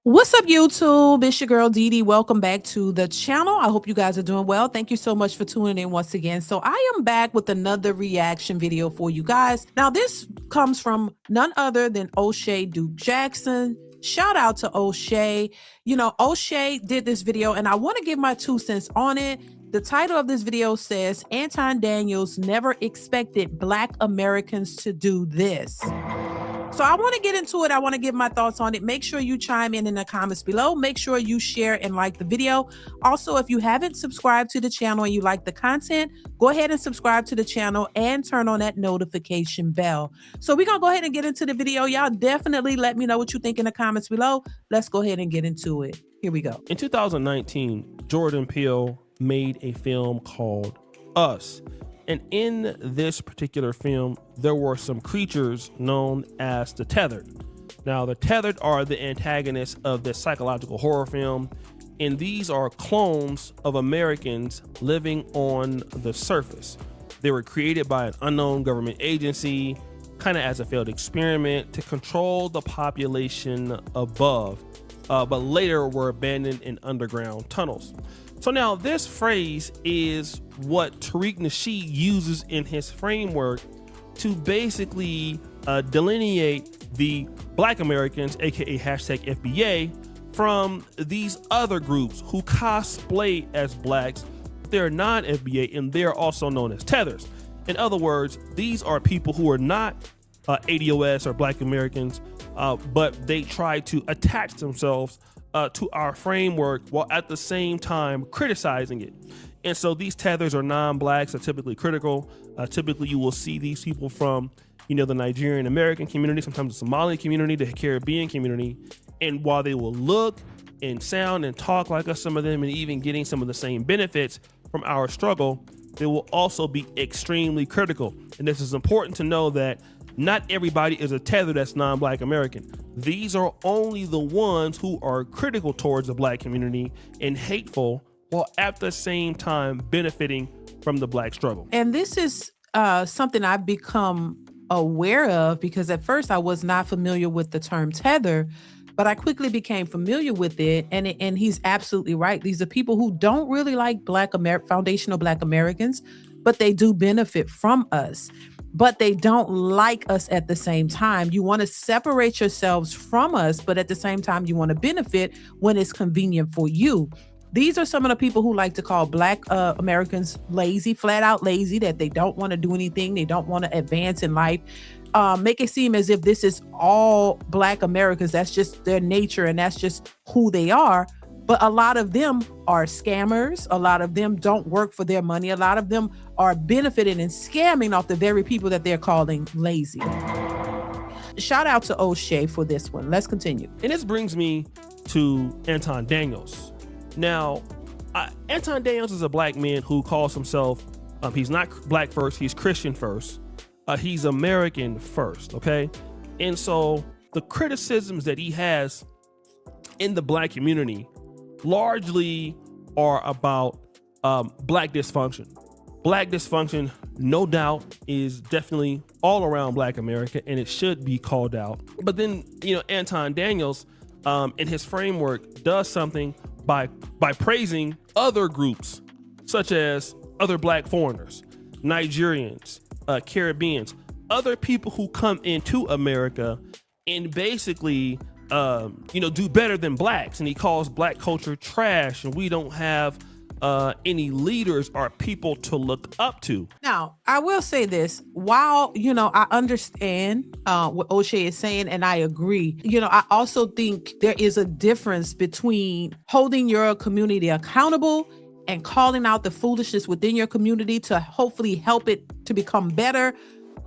What's up, YouTube? It's your girl Dee Dee. Welcome back to the channel. I hope you guys are doing well. Thank you so much for tuning in once again. So I am back with another reaction video for you guys. Now, this comes from none other than O'Shea Duke Jackson. Shout out to O'Shea. You know, O'Shea did this video and I want to give my 2 cents on it. The title of this video says, Anton Daniels never expected Black Americans to do this. So I want to get into it. I want to give my thoughts on it. Make sure you chime in the comments below. Make sure you share and like the video. Also, if you haven't subscribed to the channel and you like the content, go ahead and subscribe to the channel and turn on that notification bell. So we're going to go ahead and get into the video. Y'all definitely let me know what you think in the comments below. Let's go ahead and get into it. Here we go. In 2019, Jordan Peele made a film called Us. And in this particular film, there were some creatures known as the Tethered. Now, the Tethered are the antagonists of this psychological horror film, and these are clones of Americans living on the surface. They were created by an unknown government agency, kind of as a failed experiment to control the population above, but later were abandoned in underground tunnels. So now this phrase is what Tariq Nasheed uses in his framework to basically delineate the Black Americans, aka hashtag FBA, from these other groups who cosplay as blacks. They're non-FBA and they're also known as tethers. In other words, these are people who are not ADOS or Black Americans, but they try to attach themselves to our framework while at the same time criticizing it. And so these tethers are non-blacks, are typically critical. Typically you will see these people from, the Nigerian American community, sometimes the Somali community, the Caribbean community. And while they will look and sound and talk like us, some of them, and even getting some of the same benefits from our struggle, they will also be extremely critical. And this is important to know that not everybody is a tether that's non-Black American. These are only the ones who are critical towards the Black community and hateful, while at the same time benefiting from the Black struggle. And this is something I've become aware of because at first I was not familiar with the term tether, but I quickly became familiar with it. And he's absolutely right. These are people who don't really like foundational Black Americans, but they do benefit from us. But they don't like us at the same time. You want to separate yourselves from us, but at the same time, you want to benefit when it's convenient for you. These are some of the people who like to call Black Americans lazy, flat out lazy, that they don't want to do anything. They don't want to advance in life. Make it seem as if this is all Black Americans. That's just their nature and that's just who they are. But a lot of them are scammers. A lot of them don't work for their money. A lot of them are benefiting and scamming off the very people that they're calling lazy. Shout out to O'Shea for this one. Let's continue. And this brings me to Anton Daniels. Now, Anton Daniels is a Black man who calls himself, he's not Black first, he's Christian first. He's American first, okay? And so the criticisms that he has in the Black community largely are about Black dysfunction. Black dysfunction, no doubt, is definitely all around Black America, and it should be called out. But then, Anton Daniels in his framework does something by praising other groups, such as other Black foreigners, Nigerians, Caribbeans, other people who come into America and basically do better than Blacks, and he calls Black culture trash, and we don't have any leaders or people to look up to. Now, I will say this, while, I understand what O'Shea is saying, and I agree, I also think there is a difference between holding your community accountable and calling out the foolishness within your community to hopefully help it to become better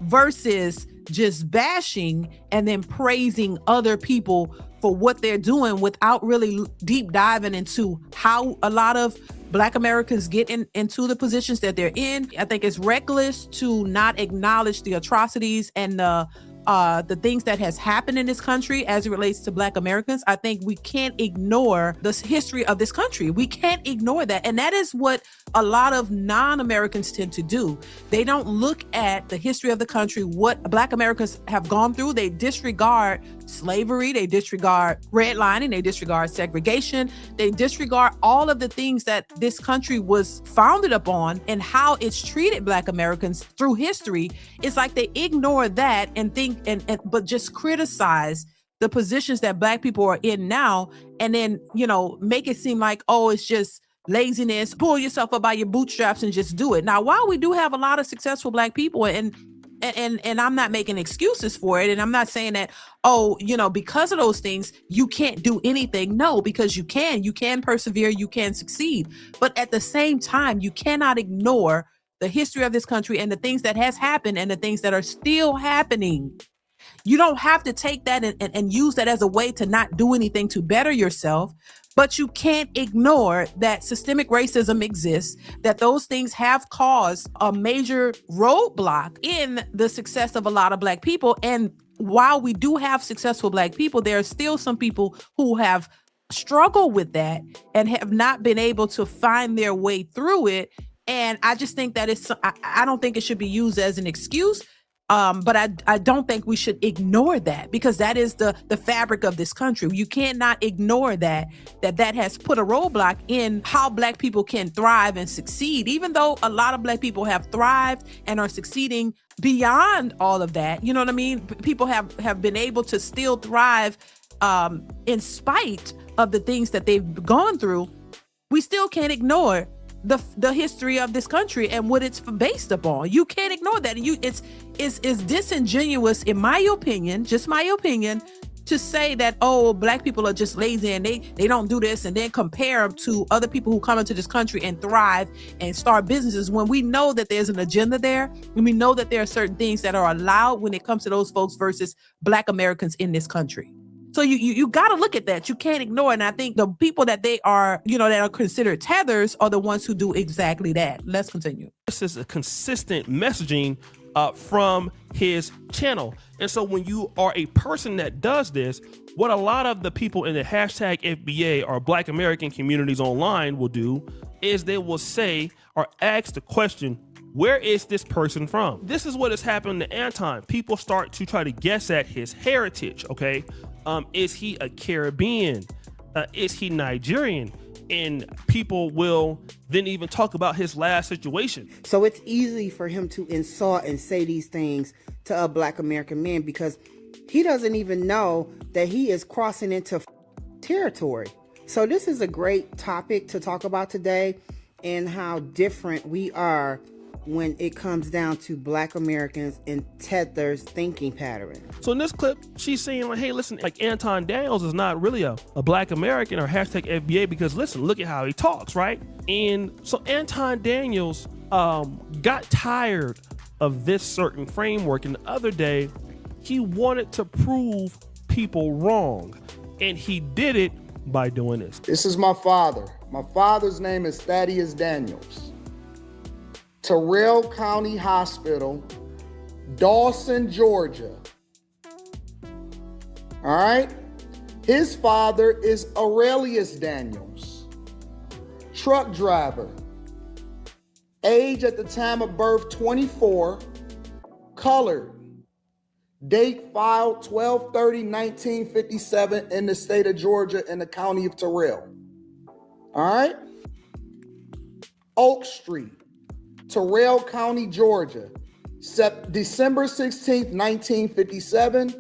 versus just bashing and then praising other people for what they're doing without really deep diving into how a lot of Black Americans get into the positions that they're in. I think it's reckless to not acknowledge the atrocities and the things that has happened in this country as it relates to Black Americans. I think we can't ignore the history of this country. We can't ignore that. And that is what a lot of non-Americans tend to do. They don't look at the history of the country, what Black Americans have gone through. They disregard slavery, they disregard redlining, they disregard segregation, they disregard all of the things that this country was founded upon and how it's treated Black Americans through history. It's like they ignore that and think but just criticize the positions that Black people are in now, and then, make it seem like, oh, it's just laziness, pull yourself up by your bootstraps and just do it. Now, while we do have a lot of successful Black people, and I'm not making excuses for it, and I'm not saying that, because of those things, you can't do anything. No, because you can persevere, you can succeed. But at the same time, you cannot ignore the history of this country and the things that has happened and the things that are still happening. You don't have to take that and use that as a way to not do anything to better yourself, but you can't ignore that systemic racism exists, that those things have caused a major roadblock in the success of a lot of Black people. And while we do have successful Black people, there are still some people who have struggled with that and have not been able to find their way through it. And I just think that I don't think it should be used as an excuse. But I don't think we should ignore that, because that is the fabric of this country. You cannot ignore that has put a roadblock in how Black people can thrive and succeed, even though a lot of Black people have thrived and are succeeding beyond all of that. You know what I mean? People have been able to still thrive in spite of the things that they've gone through. We still can't ignore the history of this country and what it's based upon. You can't ignore that. And it's disingenuous, in my opinion, just my opinion, to say that, oh, Black people are just lazy and they don't do this, and then compare them to other people who come into this country and thrive and start businesses, when we know that there's an agenda there, and we know that there are certain things that are allowed when it comes to those folks versus Black Americans in this country. So you got to look at that. You can't ignore it. And I think the people that they are, that are considered tethers are the ones who do exactly that. Let's continue. This is a consistent messaging from his channel. And so when you are a person that does this, what a lot of the people in the hashtag FBA or Black American communities online will do is they will say or ask the question, where is this person from? This is what has happened to Anton. People start to try to guess at his heritage, okay? Is he a Caribbean? Is he Nigerian? And people will then even talk about his last situation. So it's easy for him to insult and say these things to a Black American man, because he doesn't even know that he is crossing into territory. So this is a great topic to talk about today, and how different we are when it comes down to Black Americans and Tether's thinking pattern. So in this clip, she's saying, like, hey, listen, like, Anton Daniels is not really a Black American or hashtag FBA, because listen, look at how he talks, right? And so Anton Daniels got tired of this certain framework, and the other day he wanted to prove people wrong, and he did it by doing this. This is my father. My father's name is Thaddeus Daniels. Terrell County Hospital, Dawson, Georgia. All right? His father is Aurelius Daniels, truck driver. Age at the time of birth, 24, colored. Date filed 12/30/1957 in the state of Georgia in the county of Terrell. All right? Oak Street, Terrell County, Georgia, December 16th, 1957.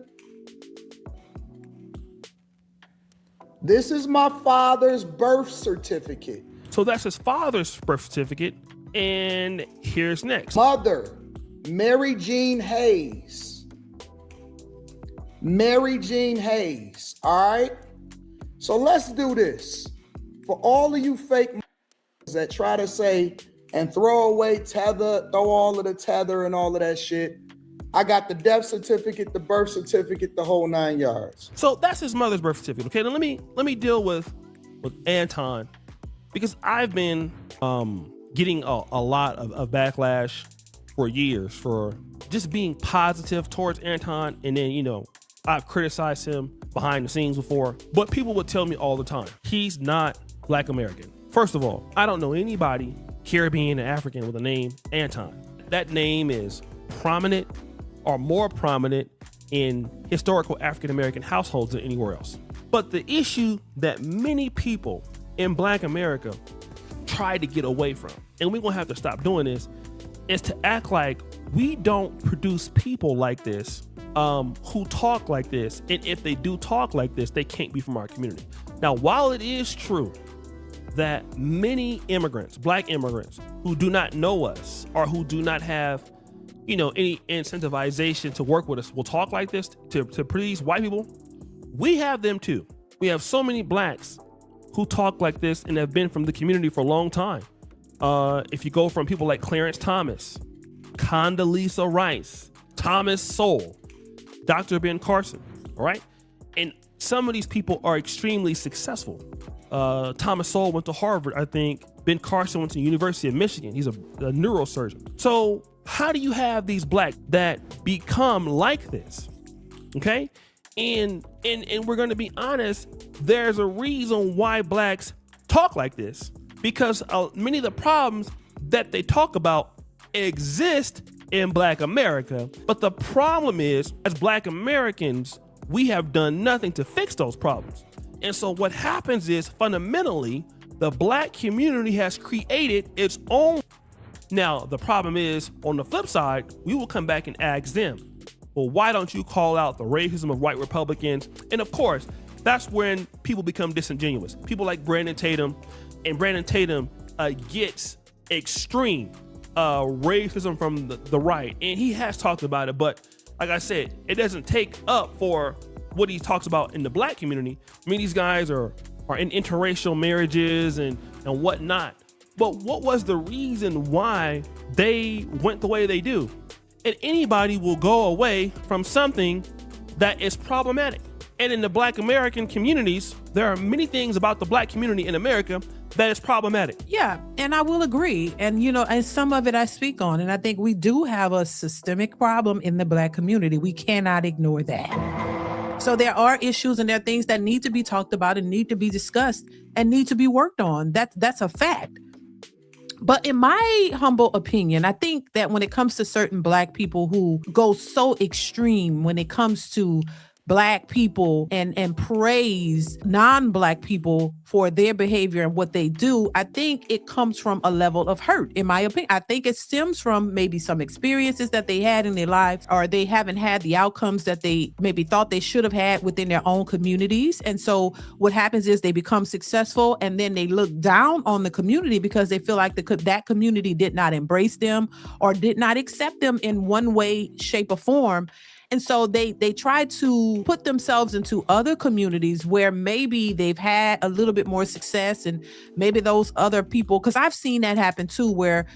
This is my father's birth certificate. So that's his father's birth certificate. And here's next. Mother, Mary Jean Hayes. Mary Jean Hayes. All right? So let's do this. For all of you fake that try to say and throw away Tether, throw all of the Tether and all of that shit, I got the death certificate, the birth certificate, the whole 9 yards. So that's his mother's birth certificate. Okay, now let me deal with Anton, because I've been getting a lot of backlash for years for just being positive towards Anton, and then I've criticized him behind the scenes before, but people would tell me all the time, he's not Black American. First of all, I don't know anybody Caribbean or African with the name Anton. That name is prominent or more prominent in historical African-American households than anywhere else. But the issue that many people in Black America try to get away from, and we're gonna have to stop doing this, is to act like we don't produce people like this, who talk like this. And if they do talk like this, they can't be from our community. Now, while it is true that many immigrants, Black immigrants, who do not know us or who do not have, any incentivization to work with us will talk like this to please white people, we have them too. We have so many Blacks who talk like this and have been from the community for a long time. If you go from people like Clarence Thomas, Condoleezza Rice, Thomas Sowell, Dr. Ben Carson, all right? And some of these people are extremely successful. Thomas Sowell went to Harvard, I think. Ben Carson went to the University of Michigan. He's a neurosurgeon. So how do you have these Black that become like this? Okay? And we're going to be honest, there's a reason why Blacks talk like this, because many of the problems that they talk about exist in Black America. But the problem is, as Black Americans, we have done nothing to fix those problems. And so what happens is, fundamentally, the Black community has created its own. Now, the problem is, on the flip side, we will come back and ask them, well, why don't you call out the racism of white Republicans? And of course, that's when people become disingenuous. People like Brandon Tatum, and Brandon Tatum gets extreme racism from the right, and he has talked about it. But like I said, it doesn't take up for what he talks about in the Black community. I mean, these guys are in interracial marriages and whatnot. But what was the reason why they went the way they do? And anybody will go away from something that is problematic. And in the Black American communities, there are many things about the Black community in America that is problematic. Yeah, and I will agree. And, and some of it I speak on. And I think we do have a systemic problem in the Black community. We cannot ignore that. So there are issues and there are things that need to be talked about and need to be discussed and need to be worked on. That's a fact. But in my humble opinion, I think that when it comes to certain Black people who go so extreme when it comes to Black people and praise non-Black people for their behavior and what they do, I think it comes from a level of hurt, in my opinion. I think it stems from maybe some experiences that they had in their lives, or they haven't had the outcomes that they maybe thought they should have had within their own communities. And so what happens is they become successful and then they look down on the community because they feel like that community did not embrace them or did not accept them in one way, shape, or form. And so they try to put themselves into other communities where maybe they've had a little bit more success, and maybe those other people, because I've seen that happen too, where,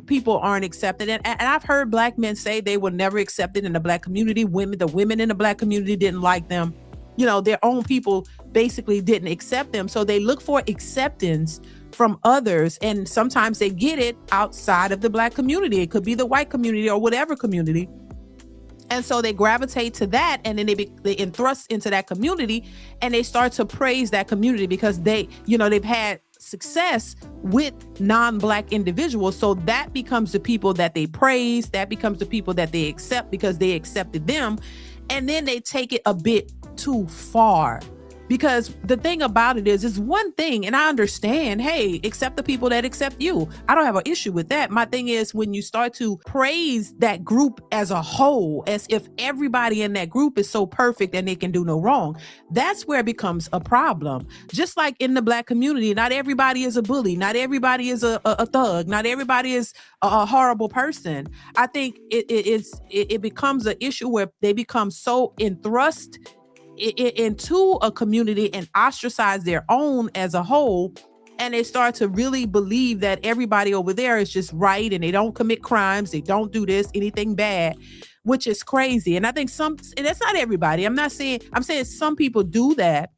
people aren't accepted. And I've heard Black men say they were never accepted in the Black community. The women in the Black community didn't like them. Their own people basically didn't accept them. So they look for acceptance from others. And sometimes they get it outside of the Black community. It could be the white community or whatever community. And so they gravitate to that, and then they thrust into that community, and they start to praise that community because they've had success with non-Black individuals. So that becomes the people that they praise. That becomes the people that they accept because they accepted them. And then they take it a bit too far. Because the thing about it is, it's one thing, and I understand, hey, accept the people that accept you. I don't have an issue with that. My thing is when you start to praise that group as a whole, as if everybody in that group is so perfect and they can do no wrong, that's where it becomes a problem. Just like in the Black community, not everybody is a bully. Not everybody is a thug. Not everybody is a horrible person. I think it becomes an issue where they become so enthrust into a community and ostracize their own as a whole, and they start to really believe that everybody over there is just right and they don't commit crimes, they don't do anything bad, which is crazy. And I think and that's not everybody. I'm saying some people do that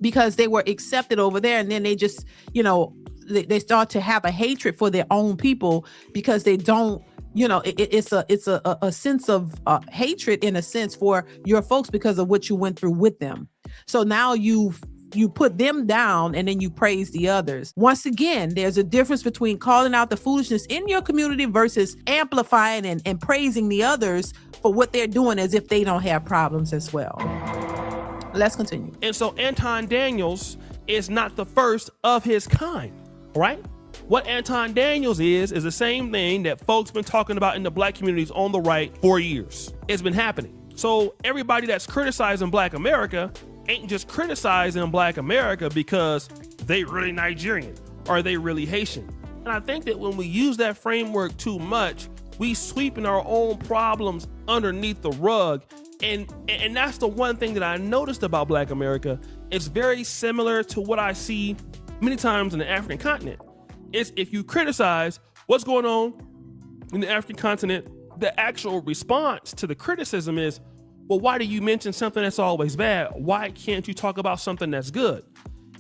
because they were accepted over there, and then they just they start to have a hatred for their own people because they don't. It's a sense of hatred, in a sense, for your folks because of what you went through with them. So now you've you put them down and then you praise the others. Once again, there's a difference between calling out the foolishness in your community versus amplifying and praising the others for what they're doing as if they don't have problems as well. Let's continue. And so Anton Daniels is not the first of his kind, right? What Anton Daniels is the same thing that folks been talking about in the black communities on the right for years. It's been happening. So everybody that's criticizing Black America ain't just criticizing Black America because they really Nigerian or they really Haitian. And I think that when we use that framework too much, we sweeping our own problems underneath the rug. And that's the one thing that I noticed about Black America. It's very similar to what I see many times in the African continent. It's if you criticize what's going on in the African continent, the actual response to the criticism is, well, why do you mention something that's always bad? Why can't you talk about something that's good?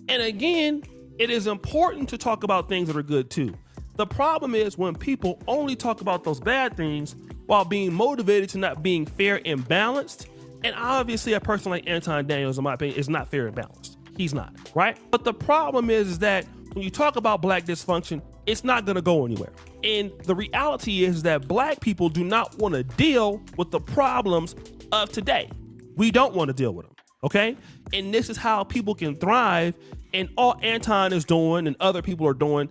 And again, it is important to talk about things that are good too. The problem is when people only talk about those bad things while being motivated to not being fair and balanced. And obviously a person like Anton Daniels, in my opinion, is not fair and balanced. He's not, right? But the problem is that when you talk about Black dysfunction, it's not gonna go anywhere. And the reality is that Black people do not wanna deal with the problems of today. We don't wanna deal with them, okay? And this is how people can thrive. And all Anton is doing and other people are doing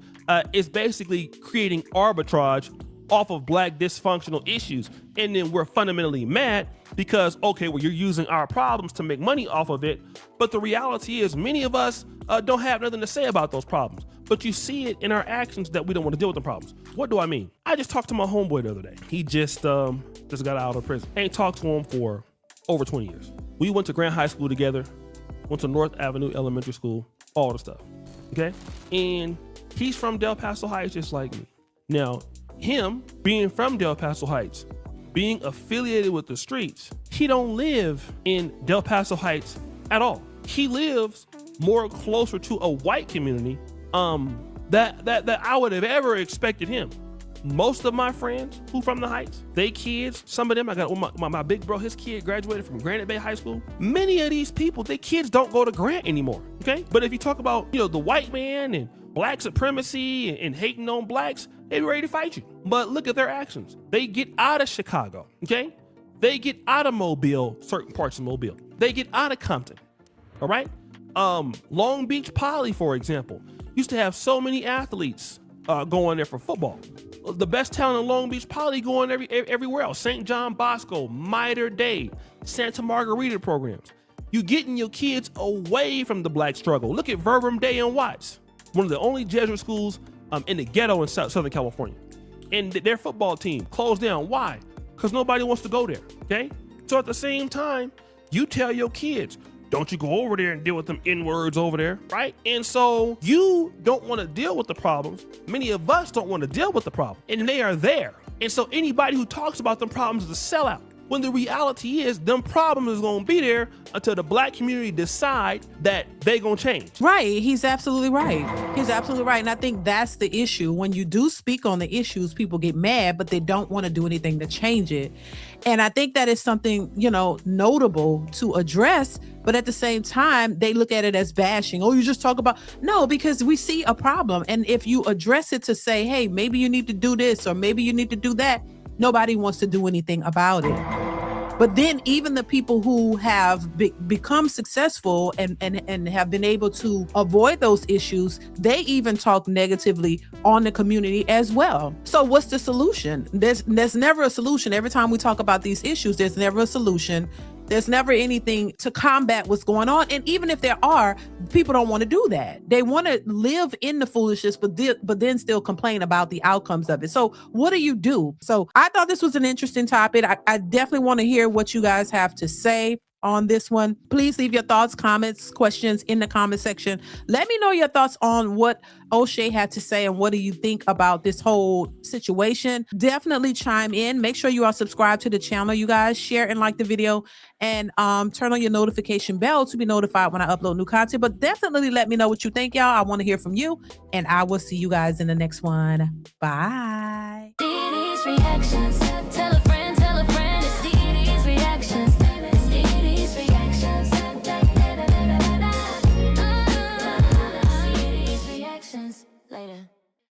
is basically creating arbitrage off of Black dysfunctional issues. And then we're fundamentally mad because, okay, well, you're using our problems to make money off of it. But the reality is many of us don't have nothing to say about those problems. But you see it in our actions that we don't want to deal with the problems. What do I mean? I just talked to my homeboy the other day. He just got out of prison. I ain't talked to him for over 20 years. We went to Grant High School together, went to North Avenue Elementary School, all the stuff, okay? And he's from Del Paso Heights just like me. Now, him being from Del Paso Heights, being affiliated with the streets, he don't live in Del Paso Heights at all. He lives more closer to a white community that I would have ever expected him. Most of my friends who from the Heights, they kids, some of them, I got my big bro, his kid graduated from Granite Bay High School. Many of these people, their kids don't go to Grant anymore, okay? But if you talk about, the white man and Black supremacy and hating on Blacks, they be ready to fight you. But look at their actions. They get out of Chicago, okay? They get out of Mobile, certain parts of Mobile. They get out of Compton, all right? Long Beach Poly, for example, used to have so many athletes going there for football. The best talent in Long Beach Poly going everywhere else. St. John Bosco, Mitre Dade, Santa Margarita programs. You getting your kids away from the Black struggle. Look at Verbum Day and Watts, one of the only Jesuit schools in the ghetto in Southern California. And their football team closed down. Why? Because nobody wants to go there, okay? So at the same time, you tell your kids, don't you go over there and deal with them N-words over there, right? And so you don't want to deal with the problems. Many of us don't want to deal with the problem, and they are there. And so anybody who talks about them problems is a sellout. When the reality is, them problems is gonna be there until the Black community decide that they gonna change. Right, he's absolutely right. He's absolutely right. And I think that's the issue. When you do speak on the issues, people get mad, but they don't want to do anything to change it. And I think that is something, notable to address. But at the same time, they look at it as bashing. Oh, you just talk about, no, because we see a problem. And if you address it to say, hey, maybe you need to do this or maybe you need to do that, nobody wants to do anything about it. But then even the people who have become successful and have been able to avoid those issues, they even talk negatively on the community as well. So what's the solution? There's never a solution. Every time we talk about these issues, there's never a solution. There's never anything to combat what's going on. And even if there are, people don't want to do that. They want to live in the foolishness, but then still complain about the outcomes of it. So what do you do? So I thought this was an interesting topic. I definitely want to hear what you guys have to say on this one. Please leave your thoughts, comments, questions in the comment section. Let me know your thoughts on what O'Shea had to say and what do you think about this whole situation. Definitely chime in. Make sure you are subscribed to the channel, you guys. Share and like the video and turn on your notification bell to be notified when I upload new content. But definitely let me know what you think, y'all. I want to hear from you, and I will see you guys in the next one. Bye. DeeDeesReactions.